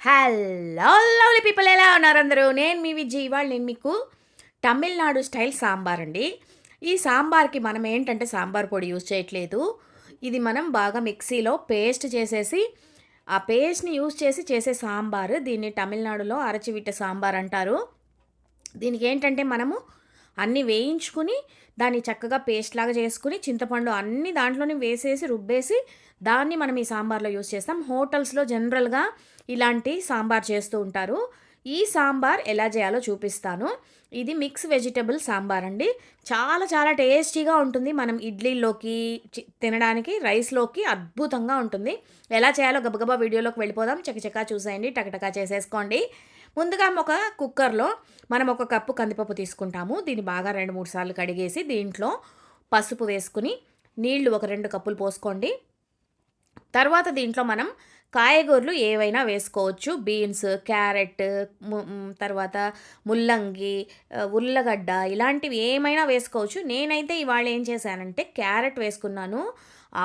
Hello lovely people, ఎలా ఉన్నారు అందరూ? నేను మీ విజయ్. ఇవాళ నేను మీకు తమిళనాడు స్టైల్ సాంబార్ అండి. ఈ సాంబార్కి మనం ఏంటంటే సాంబార్ పొడి యూజ్ చేయట్లేదు. ఇది మనం బాగా మిక్సీలో పేస్ట్ చేసేసి ఆ పేస్ట్ని యూజ్ చేసి చేసే సాంబార్. దీన్ని తమిళనాడులో అరచివిట్ట సాంబార్ అంటారు. దీనికి ఏంటంటే మనము అన్నీ వేయించుకుని దాన్ని చక్కగా పేస్ట్ లాగా చేసుకుని చింతపండు అన్ని దాంట్లోనే వేసేసి రుబ్బేసి దాన్ని మనం ఈ సాంబార్లో యూజ్ చేస్తాం. హోటల్స్లో జనరల్గా ఇలాంటి సాంబార్ చేస్తూ ఉంటారు. ఈ సాంబార్ ఎలా చేయాలో చూపిస్తాను. ఇది మిక్స్ వెజిటబుల్ సాంబార్ అండి. చాలా చాలా టేస్టీగా ఉంటుంది. మనం ఇడ్లీలోకి తినడానికి, రైస్లోకి అద్భుతంగా ఉంటుంది. ఎలా చేయాలో గబగబా వీడియోలోకి వెళ్ళిపోదాం. చకచకా చూసేయండి, టకటకా చేసేసుకోండి. ముందుగా ఒక కుక్కర్లో మనం ఒక కప్పు కందిపప్పు తీసుకుంటాము. దీన్ని బాగా 2-3 సార్లు కడిగేసి దీంట్లో పసుపు వేసుకుని నీళ్లు ఒక 2 కప్పులు పోసుకోండి. తర్వాత దీంట్లో మనం కాయగూరలు ఏవైనా వేసుకోవచ్చు. బీన్స్, క్యారెట్, తర్వాత ముల్లంగి, ఉల్లగడ్డ ఇలాంటివి ఏమైనా వేసుకోవచ్చు. నేనైతే ఇవాళ ఏం చేశానంటే క్యారెట్ వేసుకున్నాను,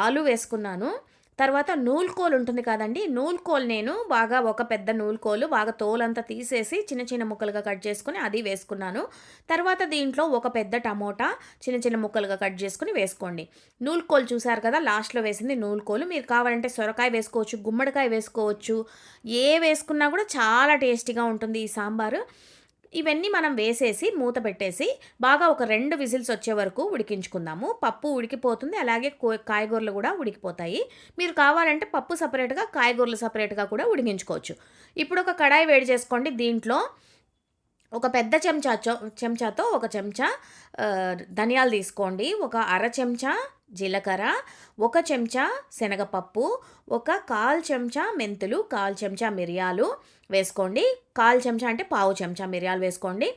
ఆలు వేసుకున్నాను. తర్వాత నూలుకోలు ఉంటుంది కదండి, నూలుకోలు నేను బాగా ఒక పెద్ద నూలుకోలు బాగా తోలంతా తీసేసి చిన్న చిన్న ముక్కలుగా కట్ చేసుకుని అది వేసుకున్నాను. తర్వాత దీంట్లో ఒక పెద్ద టమోటా చిన్న చిన్న ముక్కలుగా కట్ చేసుకుని వేసుకోండి. నూలుకోలు చూసారు కదా, లాస్ట్లో వేసింది నూలుకోలు. మీరు కావాలంటే సొరకాయ వేసుకోవచ్చు, గుమ్మడికాయ వేసుకోవచ్చు. ఏ వేసుకున్నా కూడా చాలా టేస్టీగా ఉంటుంది ఈ సాంబారు. ఇవన్నీ మనం వేసేసి మూత పెట్టేసి బాగా ఒక 2 విజిల్స్ వచ్చే వరకు ఉడికించుకుందాము. పప్పు ఉడికిపోతుంది, అలాగే కాయగూరలు కూడా ఉడికిపోతాయి. మీరు కావాలంటే పప్పు సపరేట్గా, కాయగూరలు సపరేట్గా కూడా ఉడికించుకోవచ్చు. ఇప్పుడు ఒక కడాయి వేడి చేసుకోండి. దీంట్లో ఒక పెద్ద చెంచాతో ఒక చెంచా ధనియాలు తీసుకోండి, ఒక అర చెంచా జీలకర్ర, ఒక చెంచా శనగపప్పు, ఒక 1/4 చెంచా మెంతులు, 1/4 చెంచా మిరియాలు వేసుకోండి. 1/4 చెంచా అంటే పావు చెంచా మిరియాలు వేసుకోండి.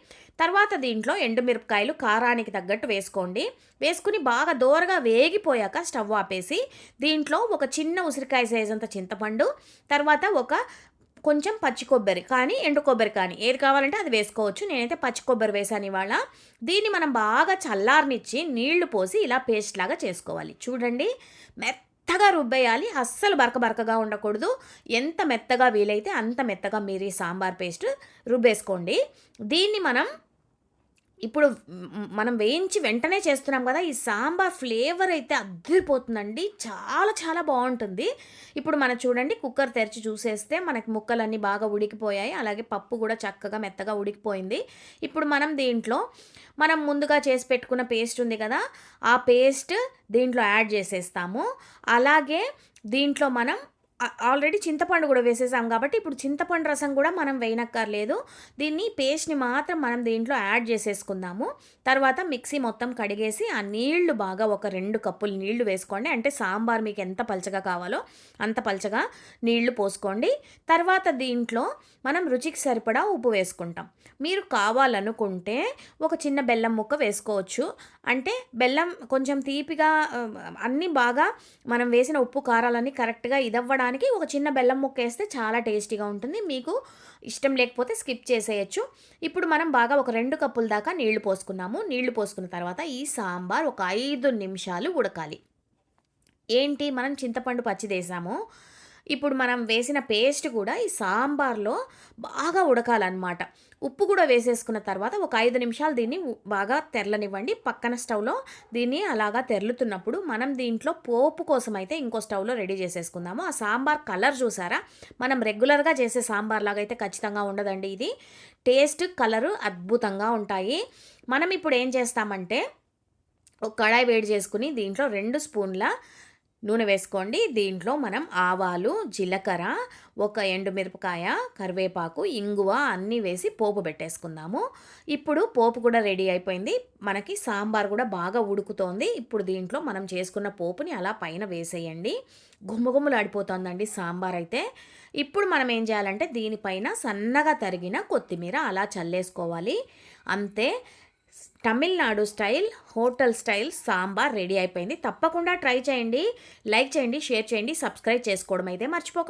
తర్వాత దీంట్లో ఎండుమిరపకాయలు కారానికి తగ్గట్టు వేసుకోండి. వేసుకుని బాగా దోరగా వేగిపోయాక స్టవ్ ఆపేసి దీంట్లో ఒక చిన్న ఉసిరికాయ సైజ్ అంత చింతపండు, తర్వాత ఒక కొంచెం పచ్చి కొబ్బరి కానీ ఎండు కొబ్బరి కానీ ఏది కావాలంటే అది వేసుకోవచ్చు. నేనైతే పచ్చి కొబ్బరి వేసాను ఇవాళ. దీన్ని మనం బాగా చల్లారనిచ్చి నీళ్లు పోసి ఇలా పేస్ట్ లాగా చేసుకోవాలి. చూడండి, మెత్తగా రుబ్బేయాలి, అస్సలు బరకగా ఉండకూడదు. ఎంత మెత్తగా వీలైతే అంత మెత్తగా మీరు ఈ సాంబార్ పేస్ట్ రుబ్బేసుకోండి. దీన్ని ఇప్పుడు మనం వేయించి వెంటనే చేస్తున్నాం కదా, ఈ సాంబార్ ఫ్లేవర్ అయితే అద్దిరిపోతుందండి. చాలా చాలా బాగుంటుంది. ఇప్పుడు మనం చూడండి, కుక్కర్ తెరిచి చూసేస్తే మనకి ముక్కలన్నీ బాగా ఉడికిపోయాయి, అలాగే పప్పు కూడా చక్కగా మెత్తగా ఉడికిపోయింది. ఇప్పుడు మనం దీంట్లో మనం ముందుగా చేసి పెట్టుకున్న పేస్ట్ ఉంది కదా, ఆ పేస్ట్ దీంట్లో యాడ్ చేసేస్తాము. అలాగే దీంట్లో మనం ఆల్రెడీ చింతపండు కూడా వేసేసాం కాబట్టి ఇప్పుడు చింతపండు రసం కూడా మనం వేయనక్కర్లేదు. దీన్ని పేస్ట్ని మాత్రం మనం దీంట్లో యాడ్ చేసేసుకుందాము. తర్వాత మిక్సీ మొత్తం కడిగేసి ఆ నీళ్లు బాగా ఒక 2 కప్పులు నీళ్లు వేసుకోండి. అంటే సాంబార్ మీకు ఎంత పలచగా కావాలో అంత పలచగా నీళ్లు పోసుకోండి. తర్వాత దీంట్లో మనం రుచికి సరిపడా ఉప్పు వేసుకుంటాం. మీరు కావాలనుకుంటే ఒక చిన్న బెల్లం ముక్క వేసుకోవచ్చు. అంటే బెల్లం కొంచెం తీపిగా అన్నీ బాగా మనం వేసిన ఉప్పు కారాలన్నీ కరెక్ట్గా ఇదవ్వడానికి ఒక చిన్న బెల్లం ముక్క వేస్తే చాలా టేస్టీగా ఉంటుంది. మీకు ఇష్టం లేకపోతే స్కిప్ చేసేయచ్చు. ఇప్పుడు మనం బాగా ఒక 2 కప్పుల దాకా నీళ్లు పోసుకున్నాము. నీళ్లు పోసుకున్న తర్వాత ఈ సాంబార్ ఒక 5 నిమిషాలు ఉడకాలి. ఏంటి, మనం చింతపండు పచ్చిదేసాము. ఇప్పుడు మనం వేసిన పేస్ట్ కూడా ఈ సాంబార్లో బాగా ఉడకాలన్నమాట. ఉప్పు కూడా వేసేసుకున్న తర్వాత ఒక 5 నిమిషాలు దీన్ని బాగా తెరలనివ్వండి. పక్కన స్టవ్లో దీన్ని అలాగా తెరలుతున్నప్పుడు మనం దీంట్లో పోపు కోసం అయితే ఇంకో స్టవ్లో రెడీ చేసేసుకుందాము. ఆ సాంబార్ కలర్ చూసారా, మనం రెగ్యులర్గా చేసే సాంబార్ లాగా అయితే ఖచ్చితంగా ఉండదండి. ఇది టేస్ట్, కలరు అద్భుతంగా ఉంటాయి. మనం ఇప్పుడు ఏం చేస్తామంటే ఒక కడాయి వేడి చేసుకుని దీంట్లో 2 స్పూన్ల నూనె వేసుకోండి. దీంట్లో మనం ఆవాలు, జీలకర్ర, ఒక ఎండుమిరపకాయ, కరివేపాకు, ఇంగువ అన్నీ వేసి పోపు పెట్టేసుకుందాము. ఇప్పుడు పోపు కూడా రెడీ అయిపోయింది. మనకి సాంబార్ కూడా బాగా ఉడుకుతోంది. ఇప్పుడు దీంట్లో మనం చేసుకున్న పోపుని అలా పైన వేసేయండి. గుమ్మగుమ్మలాడిపోతుందండి సాంబార్ అయితే. ఇప్పుడు మనం ఏం చేయాలంటే దీనిపైన సన్నగా తరిగిన కొత్తిమీర అలా చల్లేసుకోవాలి. అంతే, Tamil Nadu style, hotel style sambar ready అయిపోయింది. తప్పకుండా ట్రై చేయండి, లైక్ చేయండి, షేర్ చేయండి, సబ్స్క్రైబ్ చేసుకోవడం అయితే మర్చిపోకండి.